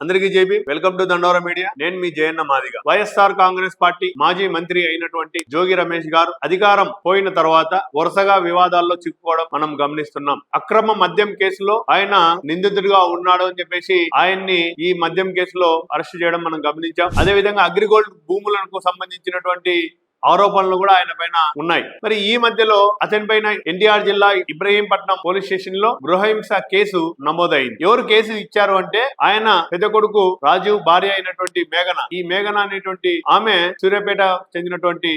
అందరికీ JB welcome to దండోరా media. నేను మీ జయన్న మాదిగా. వైఎస్ఆర్ కాంగ్రెస్ పార్టీ మాజీ మంత్రి అయినటువంటి జోగి రమేష్ గారు అధికారం పోయిన తర్వాత వరుసగా వివాదాల్లో చిక్కుకోవడం మనం గమనిస్తున్నాం. అక్రమ మద్యం కేసులో ఆయన నిందితుడిగా ఉన్నాడు అని చెప్పేసి ఆయన్ని ఈ మద్యం కేసులో అరెస్ట్ చేయడం మనం గమనించాం. అదే విధంగా అగ్రిగోల్డ్ భూములకు సంబంధించినటువంటి ఆరోపణలు కూడా ఆయన పైన ఉన్నాయి. మరి ఈ మధ్యలో అతని పైన ఎన్టీఆర్ జిల్లా ఇబ్రహీంపట్నం పోలీస్ స్టేషన్ లో గృహహింస కేసు నమోదైంది. ఎవరు కేసు ఇచ్చారు అంటే ఆయన పెద్ద కొడుకు రాజీవ్ భార్య అయినటువంటి మేఘన. ఈ మేఘన అనేటువంటి ఆమె సూర్యాపేట చెందినటువంటి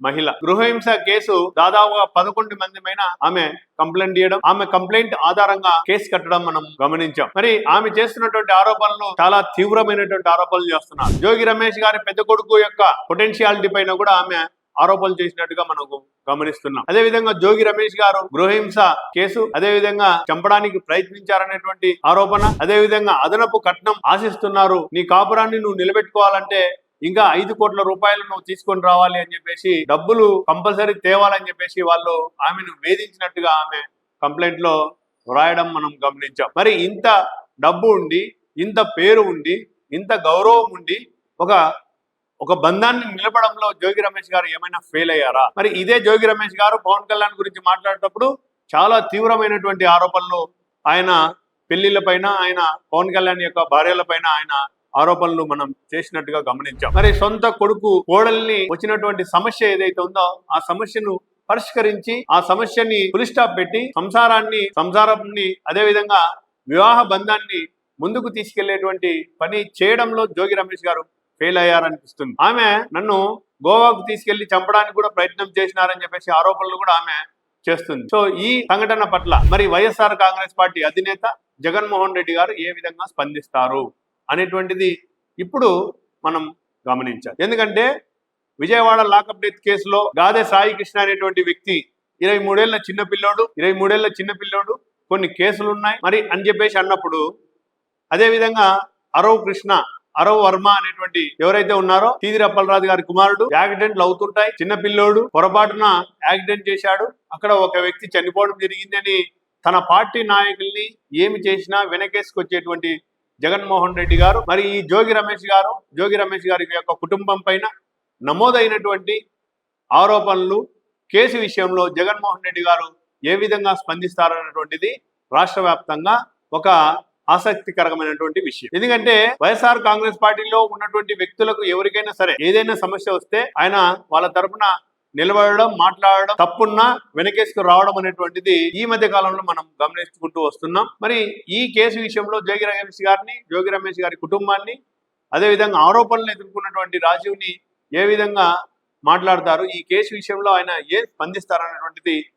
మహిళ. గృహహింస కేసు దాదాపుగా 11 మంది పైన ఆమె కంప్లైంట్ చేయడం, ఆమె కంప్లైంట్ ఆధారంగా కేసు కట్టడం మనం గమనించాం. మరి ఆమె చేస్తున్నటువంటి ఆరోపణలు చాలా తీవ్రమైనటువంటి ఆరోపణలు చేస్తున్నారు. జోగి రమేష్ గారి పెద్ద కొడుకు యొక్క పొటెన్షియాలిటీ పైన కూడా ఆమె ఆరోపణలు చేసినట్టుగా మనకు గమనిస్తున్నాం. అదే విధంగా జోగి రమేష్ గారు గృహహింస కేసు, అదే విధంగా చంపడానికి ప్రయత్నించారనేటువంటి ఆరోపణ, అదే విధంగా అదనపు కట్నం ఆశిస్తున్నారు, నీ కాపురాన్ని నువ్వు నిలబెట్టుకోవాలంటే ఇంకా 5 కోట్ల రూపాయలు నువ్వు తీసుకొని రావాలి అని చెప్పేసి, డబ్బులు కంపల్సరీ తేవాలని చెప్పేసి వాళ్ళు ఆమెను వేధించినట్టుగా ఆమె కంప్లైంట్ లో వ్రాయడం మనం గమనించాం. మరి ఇంత డబ్బు ఉండి, ఇంత పేరు ఉండి, ఇంత గౌరవం ఉండి ఒక బంధాన్ని నిలపడంలో జోగి రమేష్ గారు ఏమైనా ఫెయిల్ అయ్యారా? మరి ఇదే జోగి రమేష్ గారు పవన్ కళ్యాణ్ గురించి మాట్లాడేటప్పుడు చాలా తీవ్రమైనటువంటి ఆరోపణలు, ఆయన పెళ్లిళ్ల పైన, ఆయన పవన్ కళ్యాణ్ యొక్క భార్యల పైన ఆయన ఆరోపణలు మనం చేసినట్టుగా గమనించాం. మరి సొంత కొడుకు కోడల్ని వచ్చినటువంటి సమస్య ఏదైతే ఉందో ఆ సమస్యను పరిష్కరించి, ఆ సమస్యని ఫుల్ స్టాప్ పెట్టి సంసారాన్ని అదే విధంగా వివాహ బంధాన్ని ముందుకు తీసుకెళ్లేటువంటి పని చేయడంలో జోగి రమేష్ గారు ఫెయిల్ అయ్యారనిపిస్తుంది. ఆమె నన్ను గోవాకు తీసుకెళ్లి చంపడానికి కూడా ప్రయత్నం చేసినారని చెప్పేసి ఆరోపణలు కూడా ఆమె చేస్తుంది. సో ఈ సంఘటన పట్ల మరి వైఎస్ఆర్ కాంగ్రెస్ పార్టీ అధినేత జగన్మోహన్ రెడ్డి గారు ఏ విధంగా స్పందిస్తారు అనేటువంటిది ఇప్పుడు మనం గమనించాలి. ఎందుకంటే విజయవాడ లాకప్ డెత్ కేసులో గాదె సాయి కృష్ణ అనేటువంటి వ్యక్తి 23 ఏళ్ల చిన్న పిల్లోడు కొన్ని కేసులు ఉన్నాయి మరి అని చెప్పేసి అన్నప్పుడు, అదే విధంగా అరవ్ వర్మ అనేటువంటి ఎవరైతే ఉన్నారో టీజీ అప్పలరాజు గారి కుమారుడు, యాక్సిడెంట్లు అవుతుంటాయి, చిన్న పిల్లోడు పొరపాటున యాక్సిడెంట్ చేశాడు, అక్కడ ఒక వ్యక్తి చనిపోవడం జరిగింది అని తన పార్టీ నాయకుల్ని ఏమి చేసినా వెనకేసుకొచ్చేటువంటి జగన్మోహన్ రెడ్డి గారు మరి ఈ జోగి రమేష్ గారి యొక్క కుటుంబం పైన నమోదైనటువంటి ఆరోపణలు, కేసు విషయంలో జగన్మోహన్ రెడ్డి గారు ఏ విధంగా స్పందిస్తారనేటువంటిది రాష్ట్ర వ్యాప్తంగా ఒక ఆసక్తికరమైనటువంటి విషయం. ఎందుకంటే వైఎస్ఆర్ కాంగ్రెస్ పార్టీలో ఉన్నటువంటి వ్యక్తులకు ఎవరికైనా సరే ఏదైనా సమస్య వస్తే ఆయన వాళ్ళ తరఫున నిలబడడం, మాట్లాడడం, తప్పున్నా వెనకేసుకు రావడం అనేటువంటిది ఈ మధ్య కాలంలో మనం గమనించుకుంటూ వస్తున్నాం. మరి ఈ కేసు విషయంలో జోగి రమేష్ గారి కుటుంబాన్ని, అదేవిధంగా ఆరోపణలు ఎదుర్కొన్నటువంటి రాజీవ్ని ఏ విధంగా మాట్లాడతారు, ఈ కేసు విషయంలో ఆయన స్పందిస్తారనేటువంటిది